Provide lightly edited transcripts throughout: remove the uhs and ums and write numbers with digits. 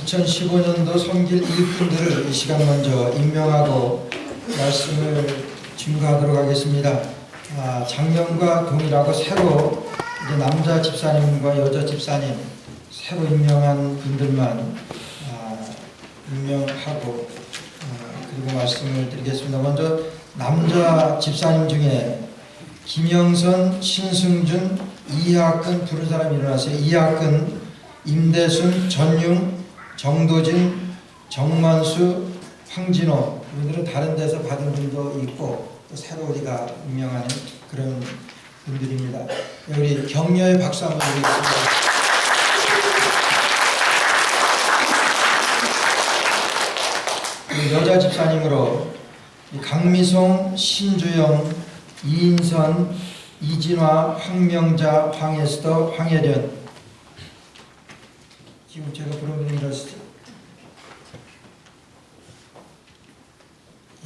2015년도 섬길 일꾼들을 이 시간 먼저 임명하고 말씀을 증거하도록 하겠습니다. 작년과 동일하고 새로 이제 남자 집사님과 여자 집사님 새로 임명한 분들만 임명하고 그리고 말씀을 드리겠습니다. 먼저 남자 집사님 중에 김영선, 신승준, 이학근 부른 사람이 일어나세요. 이학근, 임대순, 전용, 정도진, 정만수, 황진호 이분들은 다른 데서 받은 분도 있고 또 새로 우리가 임명하는 그런 분들입니다. 우리 격려의 박수 한번 드리겠습니다. 여자 집사님으로 강미송, 신주영, 이인선, 이진화, 황명자, 황에스더, 황혜련. 지금 제가 부른 분이 이렇습니다.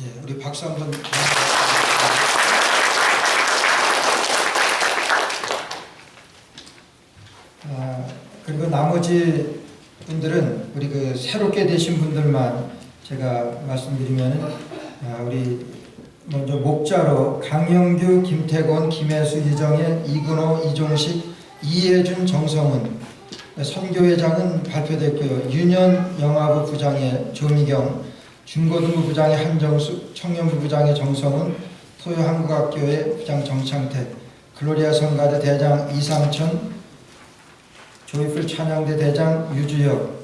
예, 우리 박수 한번. 그리고 나머지 분들은 우리 그 새롭게 되신 분들만 제가 말씀드리면은 우리 먼저 목자로 강영규, 김태곤, 김혜수, 이정혜, 이근호, 이종식, 이혜준, 정성은, 선교회장은 발표됐고요. 유년 영화부 부장의 조미경, 중고등부 부장의 한정숙, 청년부 부장의 정성은, 토요한국학교의 부장 정창택, 글로리아 성가대 대장 이상천, 조이풀 찬양대 대장 유주혁,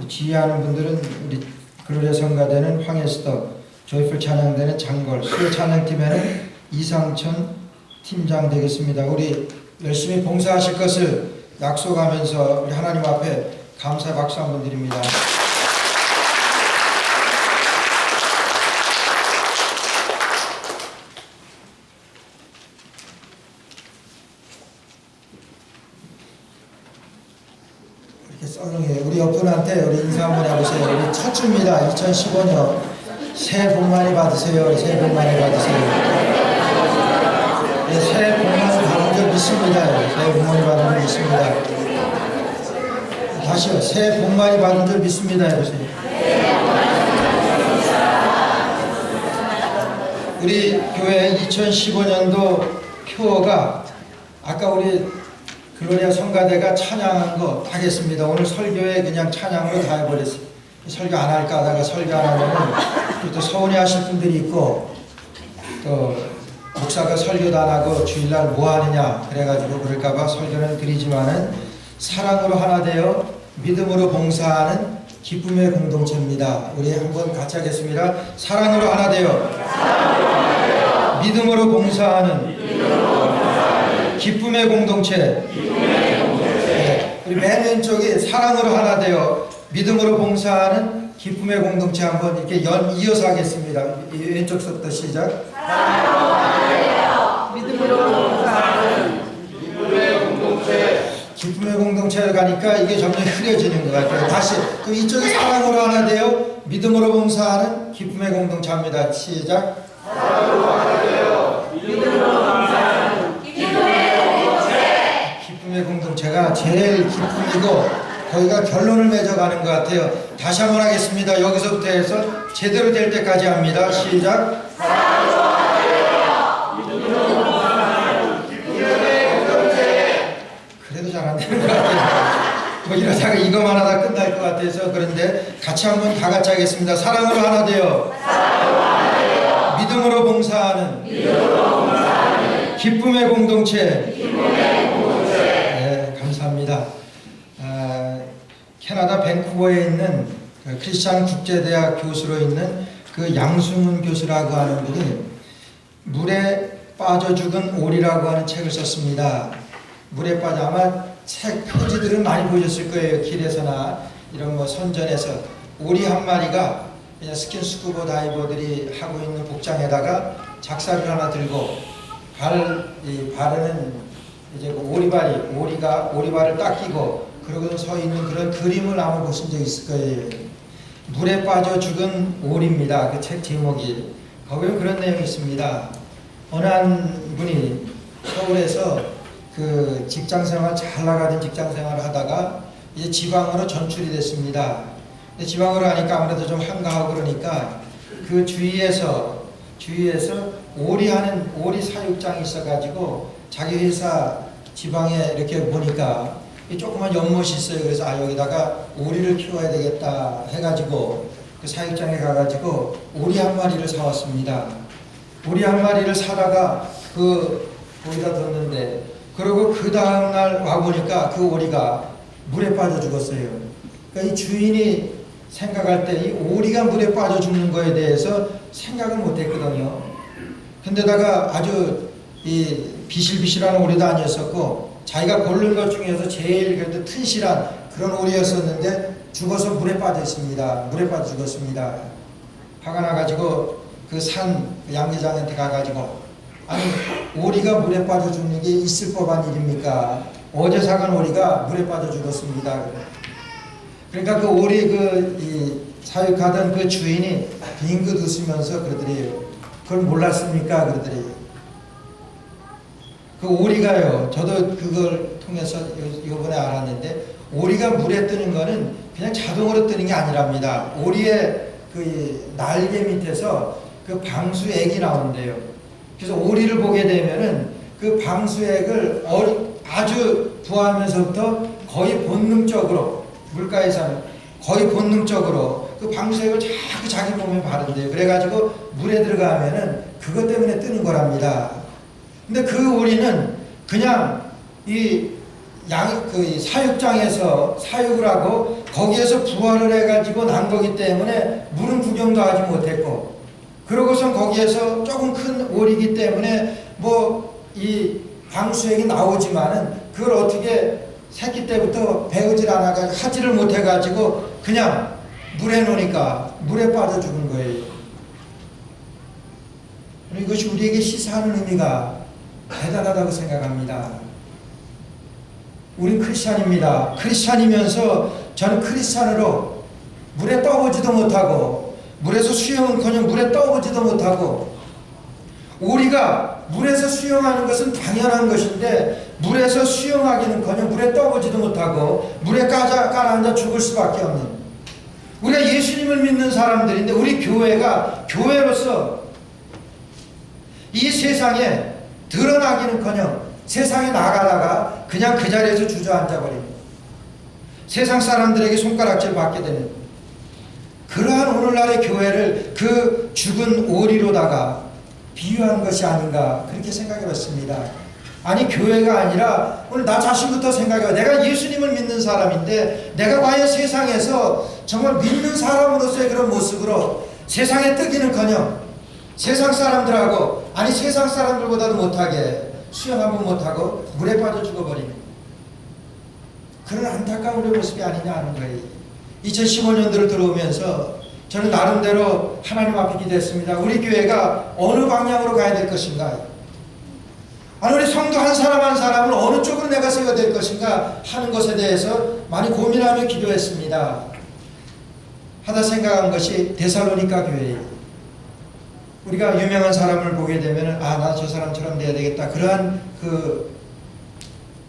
지휘하는 분들은 우리 글로리아 성가대는 황에스더, 조이풀 찬양대는 장걸, 수요 찬양팀에는 이상천 팀장 되겠습니다. 우리 열심히 봉사하실 것을 약속하면서 우리 하나님 앞에 감사의 박수 한번 드립니다. 이렇게 썰렁해요. 우리 옆분한테 우리 인사 한번 해보세요. 우리 첫 주입니다. 2015년 새해 복 많이 받으세요. 새해 복 많이 받으세요. 네, 새해 복 많이 받은 줄 믿습니다. 새해 복 많이 받은 줄 믿습니다. 다시요. 새해 복 많이 받은 줄 믿습니다. 해보세요. 우리 교회 2015년도 표어가 아까 우리 글로리아 성가대가 찬양한 거 다 했습니다. 오늘 설교에 그냥 찬양으로 다 해버렸어요. 설교 안 할까 하다가 설교 안 하면은 또 서운해 하실 분들이 있고 또 목사가 설교도 안 하고 주일날 뭐 하느냐 그래가지고 그럴까봐 설교는 드리지만은 사랑으로 하나 되어 믿음으로 봉사하는 기쁨의 공동체입니다. 우리 한번 같이 하겠습니다. 사랑으로 하나 되어 믿음으로 봉사하는 기쁨의 공동체. 네. 우리 맨 왼쪽이 사랑으로 하나 되어 믿음으로 봉사하는 기쁨의 공동체 한번 이렇게 이어서 하겠습니다. 왼쪽부터 시작. 사랑으로 하나 되어 믿음으로 봉사하는 기쁨의 공동체. 기쁨의 공동체를 가니까 이게 점점 흐려지는 것 같아요. 다시 그 이쪽이 사랑으로 하나 되어 믿음으로 봉사하는 기쁨의 공동체 합니다. 시작. 사랑으로 하나 되어 믿음으로 봉사하는 기쁨의 공동체. 기쁨의 공동체가 제일 기쁨이고 거기가 결론을 맺어가는 것 같아요. 다시 한번 하겠습니다. 여기서부터 해서 제대로 될 때까지 합니다. 시작. 사랑으로 하나 되어 믿음으로 봉사하는 기쁨의 공동체. 그래도 잘 안 되는 것 같아요. 뭐 이러다가 이거만 하다 끝날 것 같아서 그런데 같이 한번 다 같이 하겠습니다. 사랑으로 하나 되어 믿음으로 봉사하는 기쁨의 공동체. 네, 감사합니다. 캐나다 밴쿠버에 있는 크리스찬 국제대학 교수로 있는 그 양승훈 교수라고 하는 분이 물에 빠져 죽은 오리라고 하는 책을 썼습니다. 물에 빠져 아마 책 표지들은 많이 보셨을 거예요. 길에서나 이런 뭐 선전에서 오리 한 마리가 그냥 스킨스쿠버 다이버들이 하고 있는 복장에다가 작사를 하나 들고 발에는 이제 그 오리가 오리발을 딱 끼고 그러고서 서 있는 그런 그림을 아마 보신 적 있을 거예요. 물에 빠져 죽은 오리입니다. 그 책 제목이. 거기에 그런 내용이 있습니다. 어느 한 분이 서울에서 그 직장생활 잘 나가던 직장생활을 하다가 이제 지방으로 전출이 됐습니다. 근데 지방으로 가니까 아무래도 좀 한가하고 그러니까 그 주위에서 오리 사육장이 있어가지고 자기 회사 지방에 이렇게 보니까 이 조그만 연못이 있어요. 그래서 여기다가 오리를 키워야 되겠다 해가지고 그 사육장에 가가지고 오리 한 마리를 사왔습니다. 오리 한 마리를 사다가 거기다 뒀는데, 그리고 그 다음날 와보니까 그 오리가 물에 빠져 죽었어요. 그러니까 이 주인이 생각할 때 이 오리가 물에 빠져 죽는 거에 대해서 생각을 못 했거든요. 근데다가 아주 이 비실비실한 오리도 아니었었고, 자기가 고른 것 중에서 제일 그래도 튼실한 그런 오리였었는데 죽어서 물에 빠져 있습니다. 물에 빠져 죽었습니다. 화가 나가지고 그 양계장한테 가가지고, 아니 오리가 물에 빠져 죽는 게 있을 법한 일입니까? 어제 사간 오리가 물에 빠져 죽었습니다. 그러니까 그 오리 이 사육하던 그 주인이 빙긋 웃으면서 그러더래요. 그걸 몰랐습니까? 그러더래요. 그 오리가요, 저도 그걸 통해서 이번에 알았는데, 오리가 물에 뜨는 거는 그냥 자동으로 뜨는 게 아니랍니다. 오리의 그 날개 밑에서 그 방수액이 나온대요. 그래서 오리를 보게 되면은 그 방수액을 아주 부화하면서부터 거의 본능적으로, 물가에 사는 거의 본능적으로 그 방수액을 자꾸 자기 몸에 바른대요. 그래가지고 물에 들어가면은 그것 때문에 뜨는 거랍니다. 근데 그 오리는 그냥 이 사육장에서 사육을 하고 거기에서 부화를 해가지고 난 거기 때문에 물은 구경도 하지 못했고, 그러고선 거기에서 조금 큰 오리이기 때문에 이 방수액이 나오지만은 그걸 어떻게 새끼 때부터 배우질 않아가지고 하지를 못해가지고 그냥 물에 놓으니까 물에 빠져 죽은 거예요. 이것이 우리에게 시사하는 의미가 대단하다고 생각합니다. 우린 크리스찬입니다. 크리스찬이면서 저는 크리스찬으로 물에 떠보지도 못하고, 물에서 수영은커녕 물에 떠보지도 못하고, 오리가 물에서 수영하는 것은 당연한 것인데 물에서 수영하기는커녕 물에 떠보지도 못하고 물에 깔아앉아 죽을 수밖에 없는, 우리가 예수님을 믿는 사람들인데 우리 교회가 교회로서 이 세상에 드러나기는커녕 세상에 나가다가 그냥 그 자리에서 주저앉아 버립니다. 세상 사람들에게 손가락질 받게 되는 그러한 오늘날의 교회를 그 죽은 오리로다가 비유한 것이 아닌가, 그렇게 생각해 봤습니다. 아니 교회가 아니라 오늘 나 자신부터 생각해, 내가 예수님을 믿는 사람인데 내가 과연 세상에서 정말 믿는 사람으로서의 그런 모습으로 세상에 뜨기는커녕 세상 사람들하고, 아니 세상 사람들보다도 못하게 수영 한번 못하고 물에 빠져 죽어버리는 그런 안타까운 우리 모습이 아니냐 하는 거예요. 2015년도를 들어오면서 저는 나름대로 하나님 앞에 기도했습니다. 우리 교회가 어느 방향으로 가야 될 것인가, 아니 우리 성도 한 사람 한 사람을 어느 쪽으로 내가 세워야 될 것인가 하는 것에 대해서 많이 고민하며 기도했습니다. 하다 생각한 것이 데살로니가 교회예요. 우리가 유명한 사람을 보게 되면 나 저 사람처럼 돼야 되겠다, 그러한 그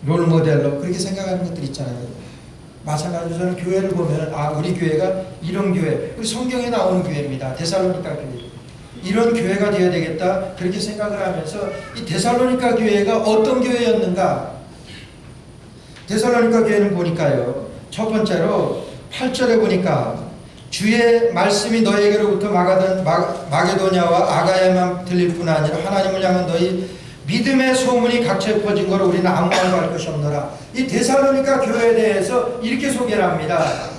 롤모델로 그렇게 생각하는 것들 있잖아요. 마찬가지로 저는 교회를 보면 우리 교회가 이런 교회, 우리 성경에 나오는 교회입니다. 데살로니가 교회, 이런 교회가 되어야 되겠다, 그렇게 생각을 하면서 이 데살로니가 교회가 어떤 교회였는가, 데살로니가 교회는 보니까요, 첫 번째로 8절에 보니까 주의 말씀이 너에게로부터 마게도냐와 아가야만 들릴 뿐 아니라 하나님을 향한 너희 믿음의 소문이 각처에 퍼진 걸 우리는 아무 말도 할 것이 없노라. 이 데살로니가 교회에 대해서 이렇게 소개를 합니다.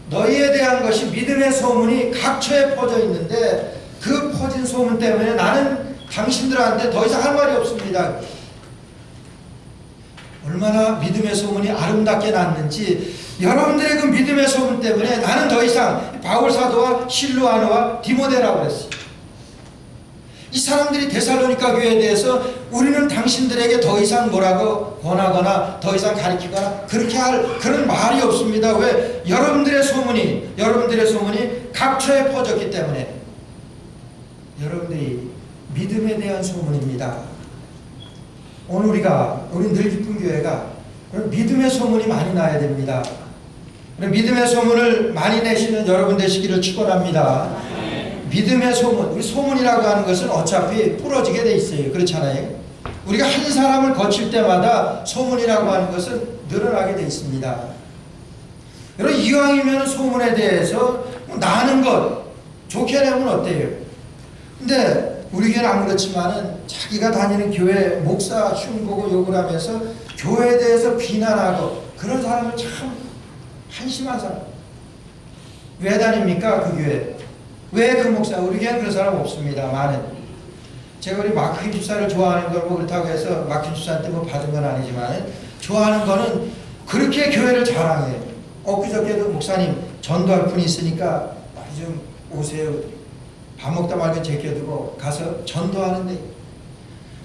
너희에 대한 것이 믿음의 소문이 각처에 퍼져 있는데 그 퍼진 소문 때문에 나는 당신들한테 더 이상 할 말이 없습니다. 얼마나 믿음의 소문이 아름답게 났는지, 여러분들의 그 믿음의 소문 때문에 나는 더 이상 바울 사도와 실루아노와 디모데라고 그랬어요. 이 사람들이 데살로니가 교회에 대해서 우리는 당신들에게 더 이상 뭐라고 권하거나 더 이상 가르치거나 그렇게 할 그런 말이 없습니다. 왜? 여러분들의 소문이 각처에 퍼졌기 때문에. 여러분들이 믿음에 대한 소문입니다. 오늘 우리 늘 기쁜 교회가 믿음의 소문이 많이 나야 됩니다. 믿음의 소문을 많이 내시는 여러분 되시기를 축원합니다. 믿음의 소문, 우리 소문이라고 하는 것은 어차피 부러지게 돼 있어요. 그렇잖아요. 우리가 한 사람을 거칠 때마다 소문이라고 하는 것은 늘어나게 돼 있습니다. 여러분, 이왕이면 소문에 대해서 나는 것 좋게 내면 어때요? 근데 우리 교회는 안 그렇지만은 자기가 다니는 교회 목사 흉 보고 욕을 하면서 교회에 대해서 비난하고 그런 사람을 참 한심한 사람. 왜 다닙니까? 그 교회. 왜 그 목사? 우리 교회는 그런 사람 없습니다. 많은. 제가 우리 마크임 집사를 좋아하는 걸 뭐 그렇다고 해서 마크임 집사한테 뭐 받은 건 아니지만 좋아하는 거는 그렇게 교회를 자랑해요. 엊그저께도 목사님 전도할 분이 있으니까 많이 좀 오세요. 밥 먹다 말고 제껴두고 가서 전도하는데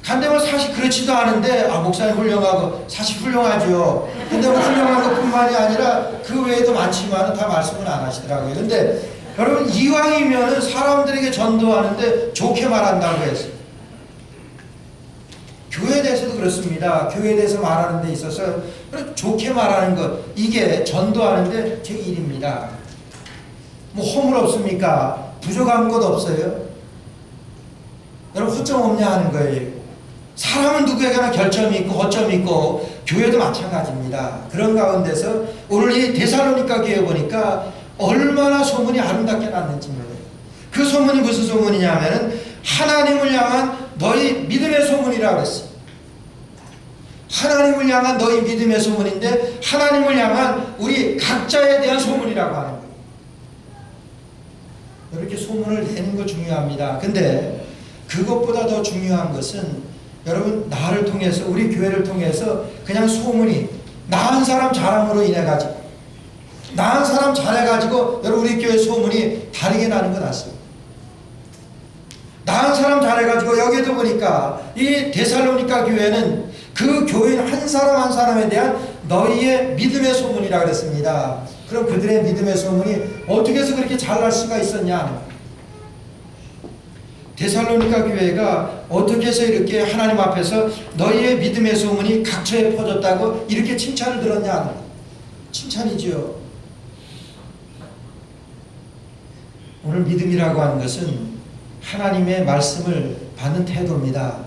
간데 뭐 사실 그렇지도 않은데 목사님 훌륭하고 사실 훌륭하죠. 근데 뭐 훌륭한 것뿐만이 아니라 그 외에도 많지만 다 말씀은 안 하시더라고요. 근데 여러분 이왕이면은 사람들에게 전도하는데 좋게 말한다고 했어요. 교회에 대해서도 그렇습니다. 교회에 대해서 말하는 데 있어서 좋게 말하는 것 이게 전도하는데 제 일입니다. 뭐 허물 없습니까? 부족한 것 없어요? 여러분 허점 없냐 하는 거예요. 사람은 누구에게나 결점이 있고 허점이 있고 교회도 마찬가지입니다. 그런 가운데서 오늘 이 데살로니가 교회 보니까 얼마나 소문이 아름답게 났는지 말이에요. 그 소문이 무슨 소문이냐 하면은 하나님을 향한 너희 믿음의 소문이라고 했어요. 하나님을 향한 너희 믿음의 소문인데 하나님을 향한 우리 각자에 대한 소문이라고 하는 거예요. 이렇게 소문을 내는 거 중요합니다. 근데 그것보다 더 중요한 것은 여러분 나를 통해서 우리 교회를 통해서 그냥 소문이 나은 사람 자랑으로 인해 가지고 나은 사람 잘해 가지고 여러분 우리 교회 소문이 다르게 나는 건 아십니까? 나은 사람 잘해 가지고 여기도 보니까 이 데살로니가 교회는 그 교인 한 사람 한 사람에 대한 너희의 믿음의 소문이라 그랬습니다. 그럼 그들의 믿음의 소문이 어떻게 해서 그렇게 잘날 수가 있었냐? 데살로니가 교회가 어떻게 해서 이렇게 하나님 앞에서 너희의 믿음의 소문이 각처에 퍼졌다고 이렇게 칭찬을 들었냐? 칭찬이지요. 오늘 믿음이라고 하는 것은 하나님의 말씀을 받는 태도입니다.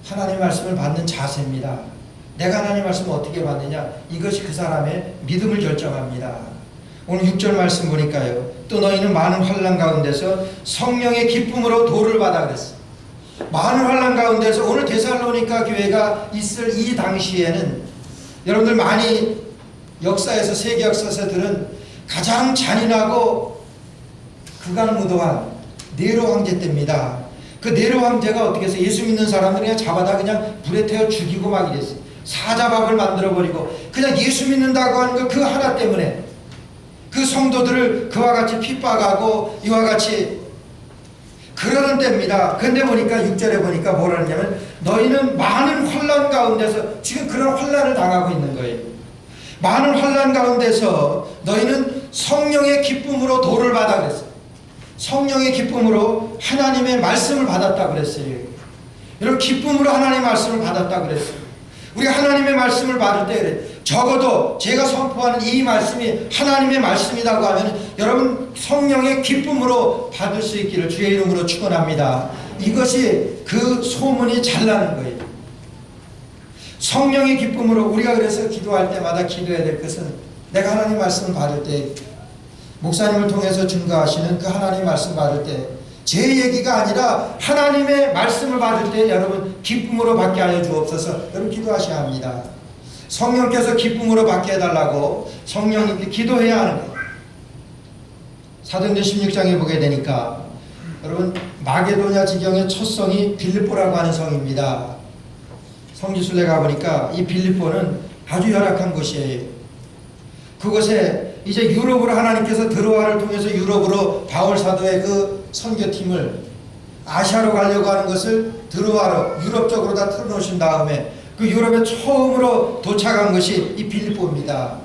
하나님의 말씀을 받는 자세입니다. 내가 하나님의 말씀을 어떻게 받느냐? 이것이 그 사람의 믿음을 결정합니다. 오늘 6절 말씀 보니까요. 또 너희는 많은 환난 가운데서 성령의 기쁨으로 도를 받아 그랬어요. 많은 환난 가운데서 오늘 데살로니가 교회가 있을 이 당시에는 여러분들 많이 역사에서 세계 역사에서 들은 가장 잔인하고 극악무도한 네로 황제 때입니다. 그 네로 황제가 어떻게 해서 예수 믿는 사람들 그냥 잡아다 그냥 불에 태워 죽이고 막 이랬어요. 사자밥을 만들어버리고 그냥 예수 믿는다고 하는 거 그 하나 때문에 그 성도들을 그와 같이 핍박하고 이와 같이 그러는 때입니다. 근데 보니까 6절에 보니까 뭐라 하냐면 너희는 많은 환난 가운데서 지금 그런 환난을 당하고 있는 거예요. 많은 환난 가운데서 너희는 성령의 기쁨으로 도를 받아 그랬어요. 성령의 기쁨으로 하나님의 말씀을 받았다 그랬어요. 여러분 기쁨으로 하나님의 말씀을 받았다 그랬어요. 우리가 하나님의 말씀을 받을 때 그래. 적어도 제가 선포하는 이 말씀이 하나님의 말씀이라고 하면 여러분 성령의 기쁨으로 받을 수 있기를 주의 이름으로 축원합니다. 이것이 그 소문이 잘 나는 거예요. 성령의 기쁨으로 우리가 그래서 기도할 때마다 기도해야 될 것은 내가 하나님 말씀을 받을 때 목사님을 통해서 증거하시는 그 하나님의 말씀 받을 때 제 얘기가 아니라 하나님의 말씀을 받을 때 여러분 기쁨으로 받게 하여 주옵소서. 여러분 기도하셔야 합니다. 성령께서 기쁨으로 받게 해달라고 성령님께 기도해야 하는 거예요. 사도행전 16장에 보게 되니까 여러분 마게도냐 지경의 첫 성이 빌립보라고 하는 성입니다. 성지순례 가보니까 이 빌립보는 아주 열악한 곳이에요. 그곳에 이제 유럽으로 하나님께서 드로아를 통해서 유럽으로 바울 사도의 그 선교팀을 아시아로 가려고 하는 것을 드로아로 유럽 쪽으로 다 틀어놓으신 다음에 그 유럽에 처음으로 도착한 것이 이 빌립보입니다.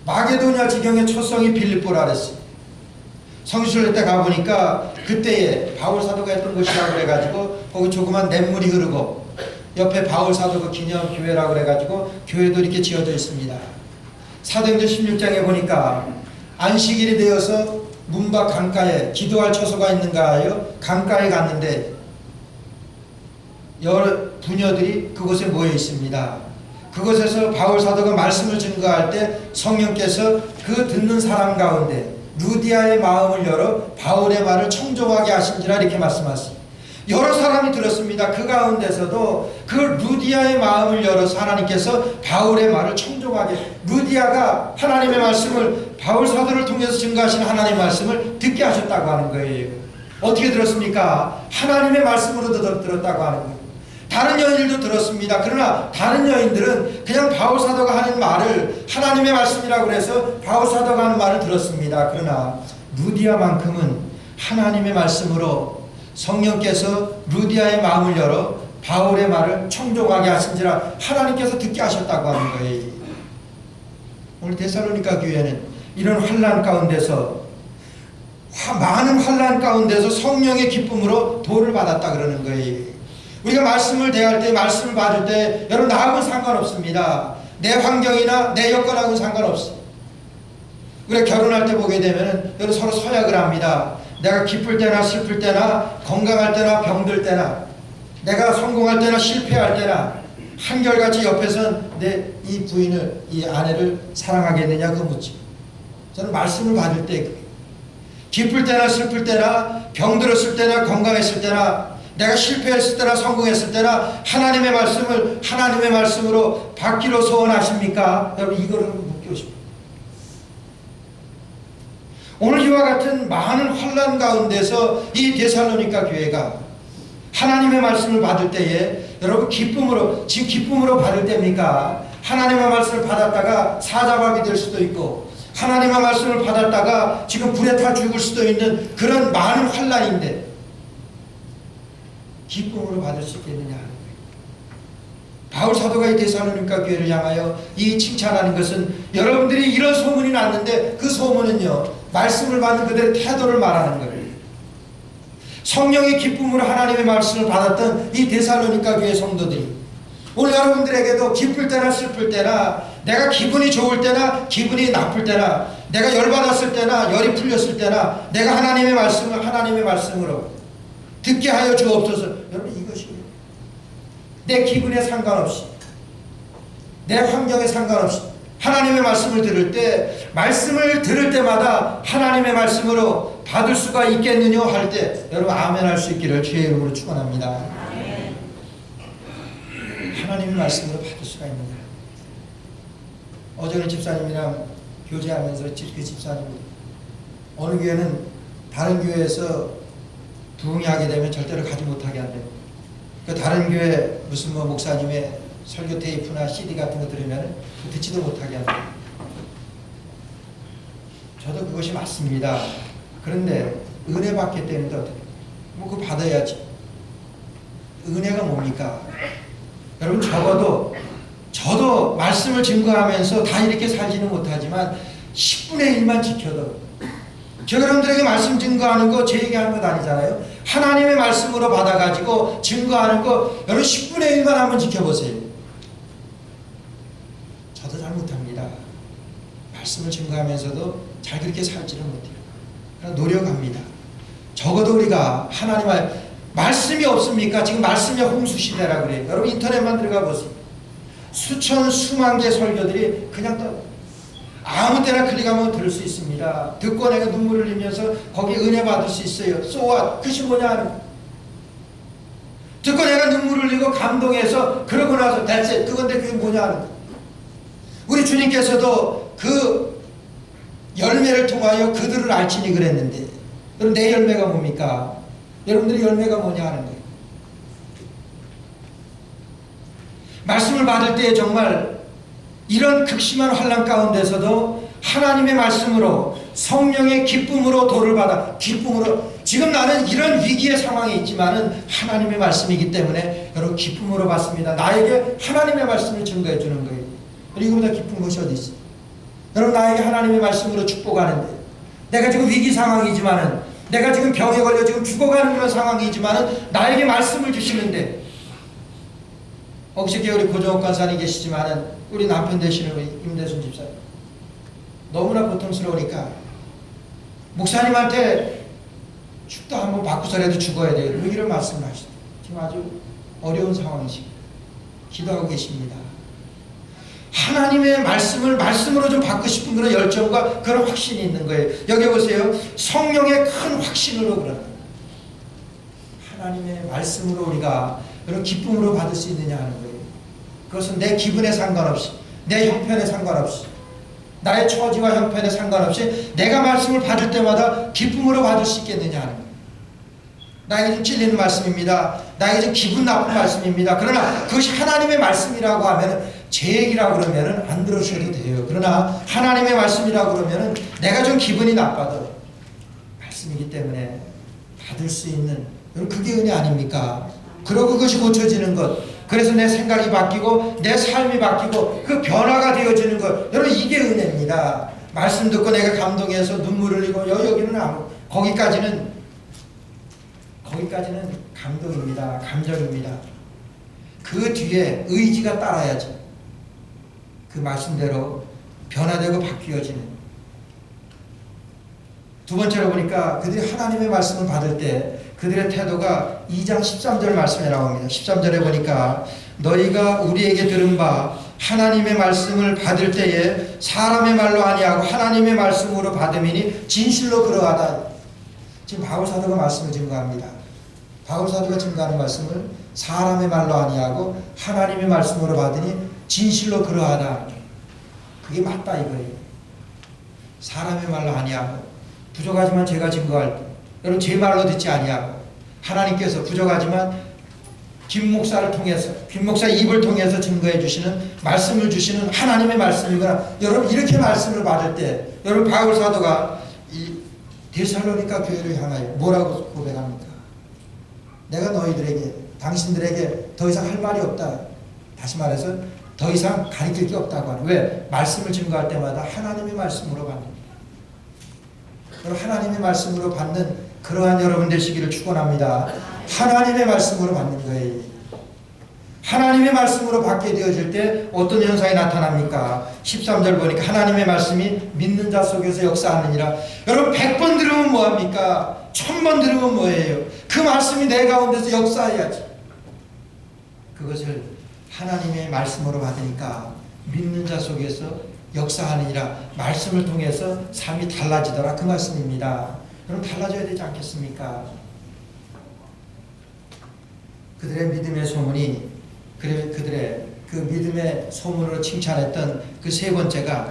마게도냐 지경의 첫 성이 빌립보라 그랬어요. 성지순례 때 가보니까 그때에 바울 사도가 했던 곳이라고 그래가지고 거기 조그만 냇물이 흐르고 옆에 바울 사도 그 기념 교회라고 그래가지고 교회도 이렇게 지어져 있습니다. 사도행전 16장에 보니까 안식일이 되어서 문 밖 강가에 기도할 처소가 있는가 하여 강가에 갔는데 여러 부녀들이 그곳에 모여 있습니다. 그곳에서 바울 사도가 말씀을 증거할 때 성령께서 그 듣는 사람 가운데 루디아의 마음을 열어 바울의 말을 청종하게 하신지라 이렇게 말씀하십니다. 여러 사람이 들었습니다. 그 가운데서도 그 루디아의 마음을 열어서 하나님께서 바울의 말을 청종하게, 루디아가 하나님의 말씀을 바울 사도를 통해서 증거하신 하나님의 말씀을 듣게 하셨다고 하는 거예요. 어떻게 들었습니까? 하나님의 말씀으로 들었다고 하는 거예요. 다른 여인들도 들었습니다. 그러나 다른 여인들은 그냥 바울 사도가 하는 말을 하나님의 말씀이라고 해서 바울 사도가 하는 말을 들었습니다. 그러나 루디아만큼은 하나님의 말씀으로 성령께서 루디아의 마음을 열어 바울의 말을 청종하게 하신지라 하나님께서 듣게 하셨다고 하는 거예요. 오늘 데살로니가 교회는 이런 환난 가운데서, 많은 환난 가운데서 성령의 기쁨으로 도를 받았다 그러는 거예요. 우리가 말씀을 대할 때, 말씀을 받을 때 여러분 나하고는 상관없습니다. 내 환경이나 내 여건하고는 상관없어. 우리가 결혼할 때 보게 되면 여러분 서로 서약을 합니다. 내가 기쁠 때나 슬플 때나 건강할 때나 병들 때나 내가 성공할 때나 실패할 때나 한결같이 옆에서 내 이 부인을, 이 아내를 사랑하겠느냐 그 묻지. 저는 말씀을 받을 때 기쁠 때나 슬플 때나 병들었을 때나 건강했을 때나 내가 실패했을 때나 성공했을 때나 하나님의 말씀을 하나님의 말씀으로 받기로 소원하십니까? 여러분 이거를 묻고 싶어요. 오늘 이와 같은 많은 환난 가운데서 이 데살로니가 교회가 하나님의 말씀을 받을 때에 여러분 기쁨으로, 지금 기쁨으로 받을 때입니까? 하나님의 말씀을 받았다가 사자박이 될 수도 있고 하나님의 말씀을 받았다가 지금 불에 타 죽을 수도 있는 그런 많은 환난인데 기쁨으로 받을 수 있겠느냐 하는 거예요. 바울 사도가 이 데살로니가 교회를 향하여 이 칭찬하는 것은 여러분들이 이런 소문이 났는데 그 소문은요 말씀을 받는 그들의 태도를 말하는 거예요. 성령의 기쁨으로 하나님의 말씀을 받았던 이 데살로니가 교회 성도들이 오늘 여러분들에게도 기쁠 때나 슬플 때나 내가 기분이 좋을 때나 기분이 나쁠 때나 내가 열받았을 때나 열이 풀렸을 때나 내가 하나님의 말씀을 하나님의 말씀으로 듣게 하여 주옵소서. 여러분 이것이에요. 내 기분에 상관없이 내 환경에 상관없이 하나님의 말씀을 들을 때 말씀을 들을 때마다 하나님의 말씀으로 받을 수가 있겠느냐 할 때 여러분 아멘 할 수 있기를 주의 이름으로 축원합니다. 하나님의 말씀으로 받을 수가 있는 거예요. 어제는 집사님이랑 교제하면서 그 집사님이 어느 교회는 다른 교회에서 부흥하게 되면 절대로 가지 못하게 한대요. 그 다른 교회 무슨 뭐 목사님의 설교 테이프나 CD 같은 거 들으면 듣지도 못하게 한대요. 저도 그것이 맞습니다. 그런데 은혜 받기 때문에 어떻게? 뭐 그거 받아야지. 은혜가 뭡니까? 여러분 저도 말씀을 증거하면서 다 이렇게 살지는 못하지만 10분의 1만 지켜도 제가 여러분들에게 말씀 증거하는 거 제 얘기하는 것 아니잖아요. 하나님의 말씀으로 받아가지고 증거하는 거 여러분 10분의 1만 한번 지켜보세요. 저도 잘 못합니다. 말씀을 증거하면서도 잘 그렇게 살지는 못해요. 그러나 노력합니다. 적어도 우리가 하나님의 말씀이 없습니까? 지금 말씀의 홍수시대라 그래요. 여러분 인터넷만 들어가 보세요. 수천 수만 개 설교들이 그냥 아무 때나 클릭하면 들을 수 있습니다. 듣고 내가 눈물을 흘리면서 거기 은혜 받을 수 있어요. So what? 그것이 뭐냐 하는 거예요. 듣고 내가 눈물을 흘리고 감동해서 그러고 나서 that's it. 그건데 그게 뭐냐 하는 거예요. 우리 주님께서도 그 열매를 통하여 그들을 알지니 그랬는데 그럼 내 열매가 뭡니까? 여러분들의 열매가 뭐냐 하는 거예요. 말씀을 받을 때 정말 이런 극심한 환난 가운데서도 하나님의 말씀으로 성령의 기쁨으로 도를 받아 기쁨으로 지금 나는 이런 위기의 상황에 있지만은 하나님의 말씀이기 때문에 여러분 기쁨으로 받습니다. 나에게 하나님의 말씀을 증거해 주는 거예요. 이거보다 기쁜 것이 어디 있어요? 여러분 나에게 하나님의 말씀으로 축복하는데 내가 지금 위기 상황이지만은 내가 지금 병에 걸려 지금 죽어가는 그런 상황이지만은 나에게 말씀을 주시는데 혹시 우리 고종욱 권사님 계시지만은 우리 남편 되시는 우리 임대순 집사님 너무나 고통스러우니까 목사님한테 죽다 한번 바꾸서라도 죽어야 돼요. 이런 말씀을 하시죠. 지금 아주 어려운 상황이시고 기도하고 계십니다. 하나님의 말씀을 말씀으로 좀 받고 싶은 그런 열정과 그런 확신이 있는 거예요. 여기 보세요. 성령의 큰 확신으로 그러는 거예요. 하나님의 말씀으로 우리가 그런 기쁨으로 받을 수 있느냐 하는 거예요. 그것은 내 기분에 상관없이, 내 형편에 상관없이, 나의 처지와 형편에 상관없이 내가 말씀을 받을 때마다 기쁨으로 받을 수 있겠느냐 하는 거예요. 나에게 좀 찔리는 말씀입니다. 나에게 좀 기분 나쁜 말씀입니다. 그러나 그것이 하나님의 말씀이라고 하면 제 얘기라고 그러면 안 들으셔도 돼요. 그러나 하나님의 말씀이라고 그러면 내가 좀 기분이 나빠도 말씀이기 때문에 받을 수 있는, 그게 은혜 아닙니까? 그러고 그것이 고쳐지는 것, 그래서 내 생각이 바뀌고 내 삶이 바뀌고 그 변화가 되어지는 것, 여러분 이게 은혜입니다. 말씀 듣고 내가 감동해서 눈물을 흘리고 여기는 거기까지는 감동입니다. 감정입니다. 그 뒤에 의지가 따라야지 그 말씀대로 변화되고 바뀌어지는. 두 번째로 보니까 그들이 하나님의 말씀을 받을 때 그들의 태도가 2장 13절 말씀에 나옵니다. 13절에 보니까 너희가 우리에게 들은 바 하나님의 말씀을 받을 때에 사람의 말로 아니하고 하나님의 말씀으로 받음이니 진실로 그러하다. 지금 바울 사도가 말씀을 증거합니다. 바울 사도가 증거하는 말씀을 사람의 말로 아니하고 하나님의 말씀으로 받으니 진실로 그러하다. 그게 맞다 이거예요. 사람의 말로 아니하고, 부족하지만 제가 증거할 때 여러분 제 말로 듣지 아니하고 하나님께서 부족하지만 김 목사를 통해서, 김 목사 입을 통해서 증거해 주시는 말씀을 주시는 하나님의 말씀이거나, 여러분 이렇게 말씀을 받을 때 여러분 바울 사도가 이 데살로니가 교회를 향하여 뭐라고 고백합니까? 내가 너희들에게, 당신들에게 더 이상 할 말이 없다. 다시 말해서 더 이상 가르칠 게 없다고 하는. 왜? 말씀을 증거할 때마다 하나님의 말씀으로 받는. 하나님의 말씀으로 받는 그러한 여러분 되시기를 축원합니다. 하나님의 말씀으로 받는 거예요. 하나님의 말씀으로 받게 되어질 때 어떤 현상이 나타납니까? 13절 보니까 하나님의 말씀이 믿는 자 속에서 역사하느니라. 여러분 100번 들으면 뭐합니까? 1000번 들으면 뭐예요? 그 말씀이 내 가운데서 역사해야지. 그것을 하나님의 말씀으로 받으니까 믿는 자 속에서 역사하느니라. 말씀을 통해서 삶이 달라지더라. 그 말씀입니다. 그럼 달라져야 되지 않겠습니까? 그들의 믿음의 소문이, 그들의 그 믿음의 소문으로 칭찬했던 그 세 번째가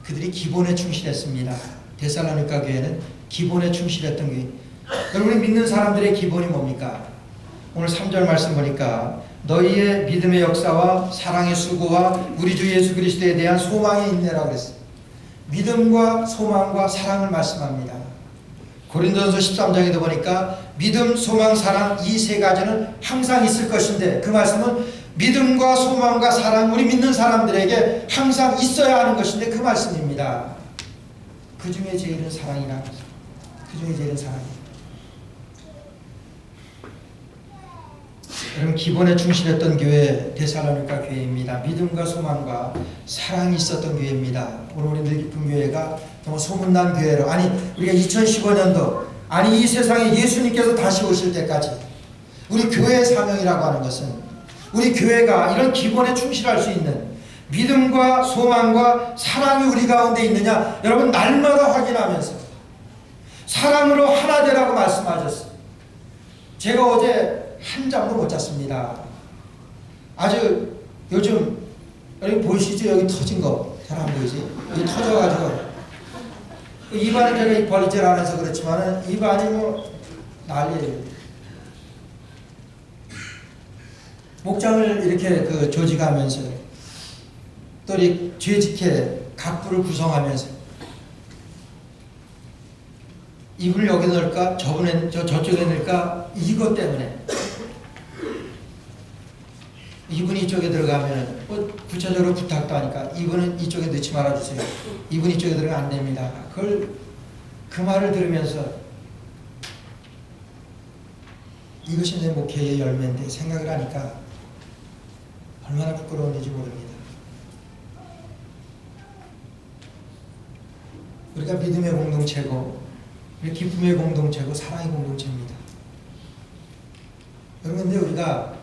그들이 기본에 충실했습니다. 데살로니가 교회는 기본에 충실했던 게, 여러분이 믿는 사람들의 기본이 뭡니까? 오늘 3절 말씀 보니까 너희의 믿음의 역사와 사랑의 수고와 우리 주 예수 그리스도에 대한 소망이 있네라고 그랬어요. 믿음과 소망과 사랑을 말씀합니다. 고린도전서 13장에도 보니까 믿음, 소망, 사랑 이 세 가지는 항상 있을 것인데, 그 말씀은 믿음과 소망과 사랑, 우리 믿는 사람들에게 항상 있어야 하는 것인데 그 말씀입니다. 그 중에 제일은 사랑이라. 그 중에 제일은 사랑입니다. 여러분 기본에 충실했던 교회 데살로니가 교회입니다. 믿음과 소망과 사랑이 있었던 교회입니다. 오늘 우리 늘깊은 교회가 정말 소문난 교회로, 아니 우리가 2015년도, 아니 이 세상에 예수님께서 다시 오실 때까지 우리 교회의 사명이라고 하는 것은 우리 교회가 이런 기본에 충실할 수 있는 믿음과 소망과 사랑이 우리 가운데 있느냐, 여러분 날마다 확인하면서 사랑으로 하나 되라고 말씀하셨어요. 제가 어제 한 잠도 못 잤습니다. 아주 요즘 여기 보이시죠? 여기 터진 거 잘 안 보이지? 여기 터져가지고 입안에 제가 이 벌리질 않아서 그렇지만 입안이 뭐 난리예요. 목장을 이렇게 그 조직하면서 또 이 죄직해 각부를 구성하면서 이분을 여기 넣을까? 저쪽에 넣을까? 이것 때문에 이분이 이쪽에 들어가면 뭐 구체적으로 부탁도 하니까 이분은 이쪽에 넣지 말아주세요. 이분 이쪽에 들어가면 안 됩니다. 그 말을 들으면서 이것이 내 목회의 열매인데 생각을 하니까 얼마나 부끄러운지 모릅니다. 우리가 믿음의 공동체고 우리 기쁨의 공동체고 사랑의 공동체입니다. 여러분, 근데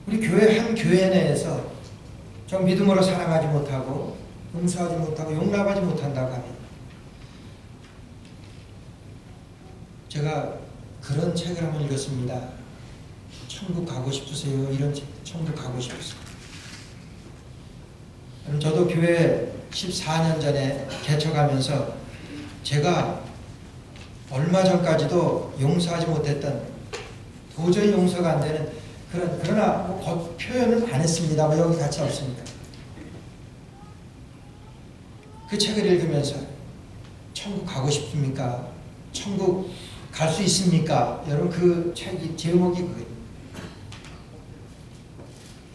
우리 교회 한 교회 내에서 정 믿음으로 사랑하지 못하고 용서하지 못하고 용납하지 못한다고 하면, 제가 그런 책을 한번 읽었습니다. 천국 가고 싶으세요? 이런 책, 천국 가고 싶으세요? 저도 교회 14년 전에 개척하면서 제가 얼마 전까지도 용서하지 못했던, 도저히 용서가 안 되는 그러나 뭐 표현은 안 했습니다. 뭐 여기 같이 없습니다. 그 책을 읽으면서 천국 가고 싶습니까? 천국 갈 수 있습니까? 여러분, 그 책이 제목이 그거예요.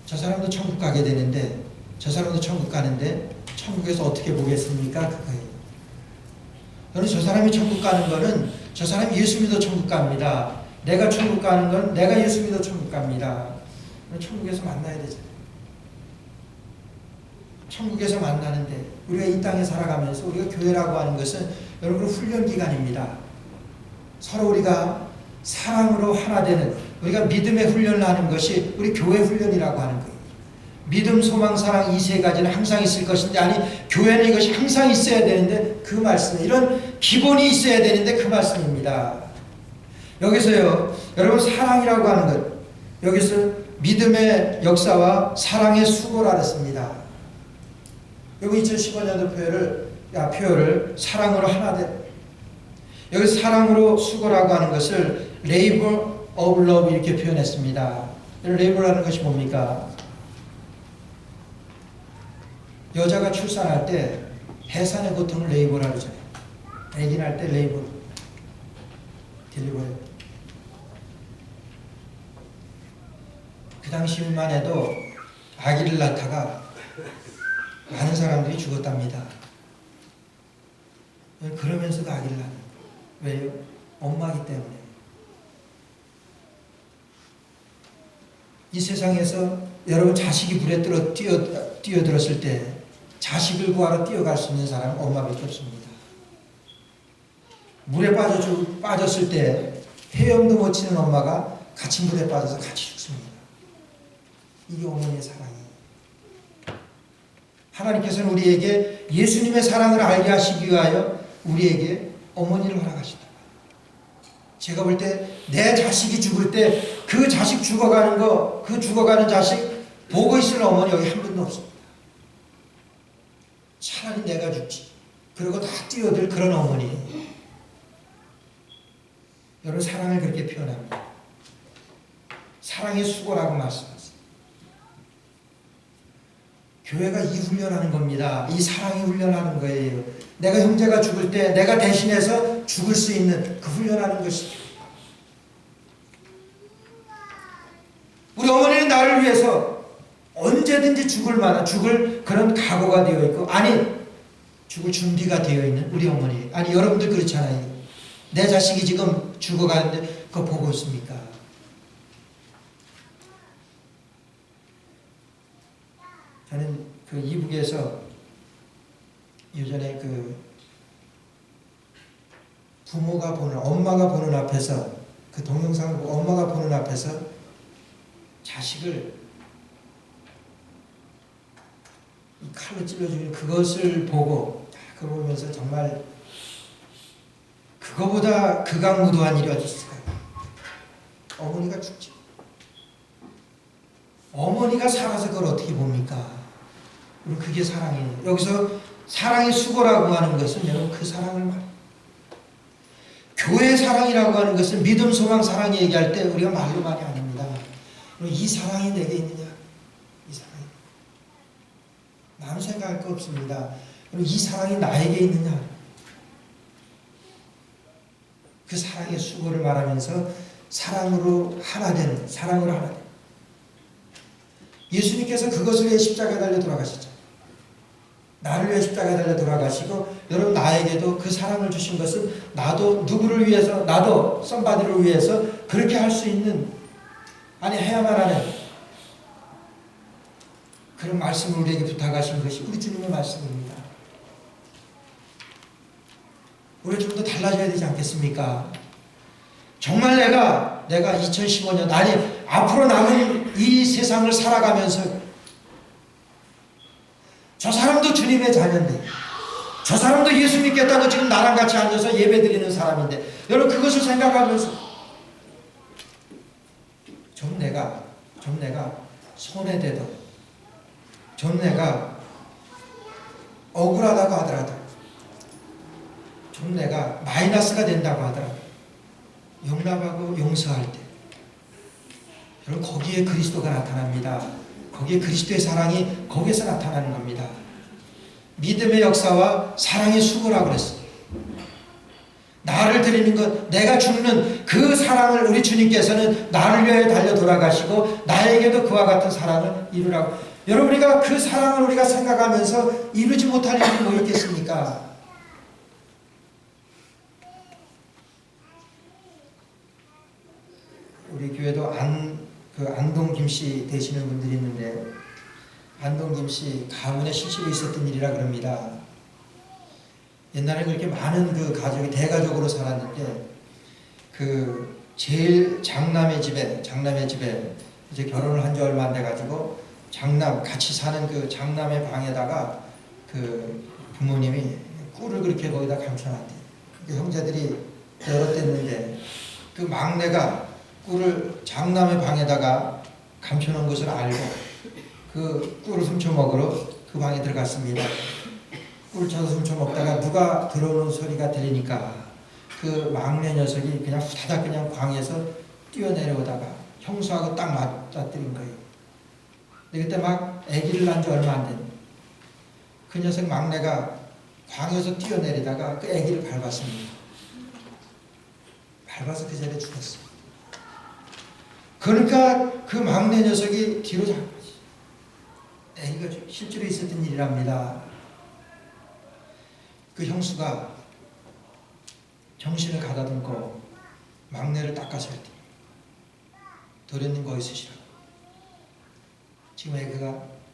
저 사람도 천국 가게 되는데, 저 사람도 천국 가는데 천국에서 어떻게 보겠습니까? 그거예요. 여러분, 저 사람이 천국 가는 거는 저 사람이 예수 믿어 천국 갑니다. 내가 천국 가는 건 내가 예수 믿어 천국 갑니다. 천국에서 만나야 되잖아요. 천국에서 만나는데 우리가 이 땅에 살아가면서 우리가 교회라고 하는 것은 여러분 훈련 기간입니다. 서로 우리가 사랑으로 하나 되는, 우리가 믿음의 훈련을 하는 것이 우리 교회 훈련이라고 하는 거예요. 믿음, 소망, 사랑 이 세 가지는 항상 있을 것인데, 아니 교회는 이것이 항상 있어야 되는데 그 말씀, 이런 기본이 있어야 되는데 그 말씀입니다. 여기서요, 여러분 사랑이라고 하는 것, 여기서 믿음의 역사와 사랑의 수고라 그랬습니다. 여기 2015년도 표어를 사랑으로 하나 된, 여기서 사랑으로 수고라고 하는 것을 labor of love 이렇게 표현했습니다. labor라는 것이 뭡니까? 여자가 출산할 때 해산의 고통을 레이버라고 하잖아요. 아기 낳을 때 레이버, 딜리버리. 그 당시만 해도 아기를 낳다가 많은 사람들이 죽었답니다. 그러면서도 아기를 낳는 거예요. 왜요? 엄마기 때문에. 이 세상에서 여러분 자식이 불에 뛰어들었을 때 자식을 구하러 뛰어갈 수 있는 사람은 엄마밖에 없습니다. 물에 빠졌을 때 헤엄도 못 치는 엄마가 같이 물에 빠져서 같이 죽습니다. 이게 어머니의 사랑이에요. 하나님께서는 우리에게 예수님의 사랑을 알게 하시기 위하여 우리에게 어머니를 허락하신다. 제가 볼 때 내 자식이 죽을 때 그 자식 죽어가는 거, 그 죽어가는 자식 보고 있을 어머니 여기 한 분도 없습니다. 차라리 내가 죽지. 그리고 다 뛰어들 그런 어머니. 여러분 사랑을 그렇게 표현합니다. 사랑의 수고라고 말씀하세요. 교회가 이 훈련하는 겁니다. 이 사랑이 훈련하는 거예요. 내가 형제가 죽을 때 내가 대신해서 죽을 수 있는 그 훈련하는 것이죠. 우리 어머니는 나를 위해서 언제든지 죽을 그런 각오가 되어 있고, 아니 죽을 준비가 되어 있는 우리 어머니. 아니 여러분들 그렇잖아요. 내 자식이 지금 죽어가는데 그거 보고 있습니까? 저는 그 이북에서 예전에 그 부모가 보는, 엄마가 보는 앞에서, 그 동영상을 보고 엄마가 보는 앞에서 자식을 이 칼로 찔러주는 그것을 보고, 그걸 보면서 정말 그거보다 극악무도한 일이 어디 있을까요? 어머니가 죽지. 어머니가 살아서 그걸 어떻게 봅니까? 여러분 그게 사랑이에요. 여기서 사랑의 수고라고 하는 것은 여러분 그 사랑을 말해요. 교회의 사랑이라고 하는 것은 믿음, 소망, 사랑 얘기할 때 우리가 말로 많이 아닙니다. 이 사랑이 내게 있느냐? 이 사랑이. 나는 생각할 거 없습니다. 이 사랑이 나에게 있느냐? 그 사랑의 수고를 말하면서 사랑으로 하나 되는, 사랑으로 하나 되는. 예수님께서 그것을 위해 십자가에 달려 돌아가시죠. 나를 위해 십자가에 달려 돌아가시고, 여러분 나에게도 그 사랑을 주신 것은 나도 누구를 위해서, 나도 썸바디를 위해서 그렇게 할 수 있는, 아니 해야만 하는 그런 말씀을 우리에게 부탁하신 것이 우리 주님의 말씀입니다. 우리 좀 더 달라져야 되지 않겠습니까? 정말 내가 2015년 아니 앞으로 남은 이 세상을 살아가면서 저 사람도 주님의 자녀인데 저 사람도 예수 믿겠다고 지금 나랑 같이 앉아서 예배 드리는 사람인데 여러분 그것을 생각하면서 좀 내가 손해되도 좀 내가 억울하다고 하더라도 좀 내가 마이너스가 된다고 하더라도 용납하고 용서할 때 여러분 거기에 그리스도가 나타납니다. 거기에 그리스도의 사랑이 거기에서 나타나는 겁니다. 믿음의 역사와 사랑의 수고라고 그랬어요. 나를 드리는 것, 내가 죽는 그 사랑을 우리 주님께서는 나를 위하여 달려 돌아가시고 나에게도 그와 같은 사랑을 이루라고. 여러분 우리가 그 사랑을 우리가 생각하면서 이루지 못할 일이 뭐 있겠습니까? 우리 교회도 안동 김씨 되시는 분들이 있는데 안동 김씨 가문에 실직이 있었던 일이라 그럽니다. 옛날에 그렇게 많은 그 가족이 대가족으로 살았는데 그 제일 장남의 집에 이제 결혼을 한 지 얼마 안 돼 가지고 같이 사는 그 장남의 방에다가 그 부모님이 꿀을 그렇게 거기다 감춰놨대요. 그 형제들이 여럿 됐는데 그 막내가 꿀을 장남의 방에다가 감춰놓은 것을 알고 그 꿀을 훔쳐 먹으러 그 방에 들어갔습니다. 꿀을 쳐서 훔쳐 먹다가 누가 들어오는 소리가 들리니까 그 막내 녀석이 그냥 후다닥 그냥 방에서 뛰어내려오다가 형수하고 딱 맞닥뜨린 거예요. 근데 그때 막 아기를 낳은 지 얼마 안 된 그 녀석 막내가 방에서 뛰어내리다가 그 아기를 밟았습니다. 밟아서 그 자리에 죽었어요. 그러니까 그 막내 녀석이 뒤로 잡은 거지. 아기가 실제로 있었던 일이랍니다. 그 형수가 정신을 가다듬고 막내를 닦아서 할 때 도련님 거기 있으시라고. 지금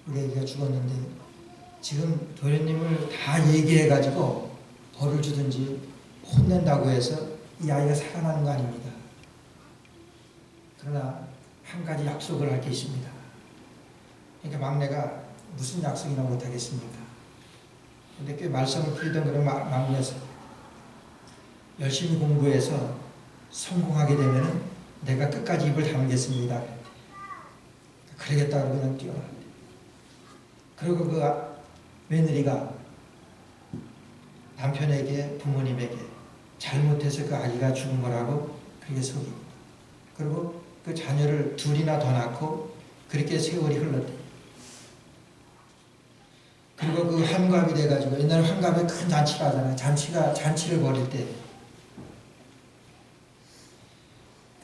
우리 애기가 죽었는데 지금 도련님을 다 얘기해가지고 벌을 주든지 혼낸다고 해서 이 아이가 살아나는 거 아닙니다. 그러나 한 가지 약속을 할 게 있습니다. 그러니까 막내가 무슨 약속이나 못하겠습니까? 근데 꽤 말썽을 피우던 그런 막내에서 열심히 공부해서 성공하게 되면은 내가 끝까지 입을 다물겠습니다. 그러겠다고 그냥 뛰어났대. 그리고 그 며느리가 남편에게 부모님에게 잘못해서 그 아기가 죽은 거라고 그렇게 속입니다. 그리고 그 자녀를 둘이나 더 낳고 그렇게 세월이 흘렀대. 그리고 그 환갑이 돼가지고 옛날에 환갑에 큰 잔치가 하잖아요. 잔치를 벌일 때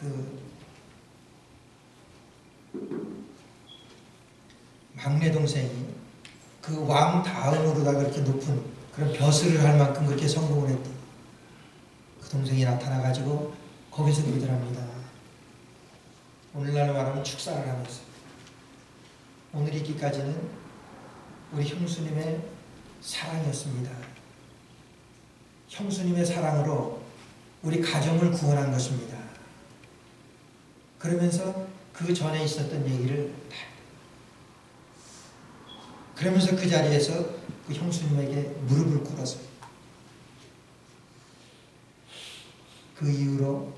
그 막내 동생이 그 왕 다음으로다가 그렇게 높은 그런 벼슬을 할 만큼 그렇게 성공을 했대. 그 동생이 나타나가지고 거기서 그러더랍니다. 오늘날 말하면 축사를 하면서 오늘 있기까지는 우리 형수님의 사랑이었습니다. 형수님의 사랑으로 우리 가정을 구원한 것입니다. 그러면서 그 전에 있었던 얘기를 그러면서 그 자리에서 그 형수님에게 무릎을 꿇어서 그 이후로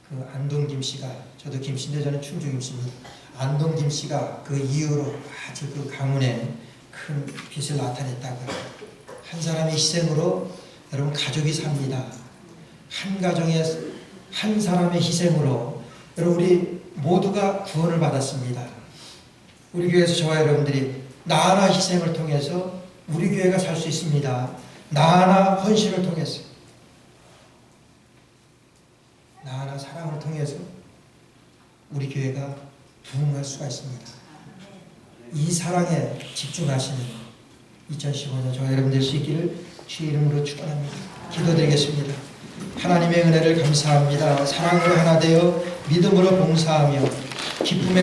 그 안동 김씨가 저도 김씨인데 저는 충주 김씨입니다. 안동 김씨가 그 이후로 아주 그 가문에 큰 빛을 나타냈다고 한 사람의 희생으로 여러분 가족이 삽니다. 한 가정의 한 사람의 희생으로 여러분 우리 모두가 구원을 받았습니다. 우리 교회에서 저와 여러분들이 나 하나 희생을 통해서 우리 교회가 살 수 있습니다. 나 하나 헌신을 통해서 나 하나 사랑을 통해서 우리 교회가 부흥할 수가 있습니다. 이 사랑에 집중하시는 2015년 저와 여러분 될 수 있기를 주의 이름으로 축원합니다. 기도드리겠습니다. 하나님의 은혜를 감사합니다. 사랑으로 하나 되어 믿음으로 봉사하며 기쁨의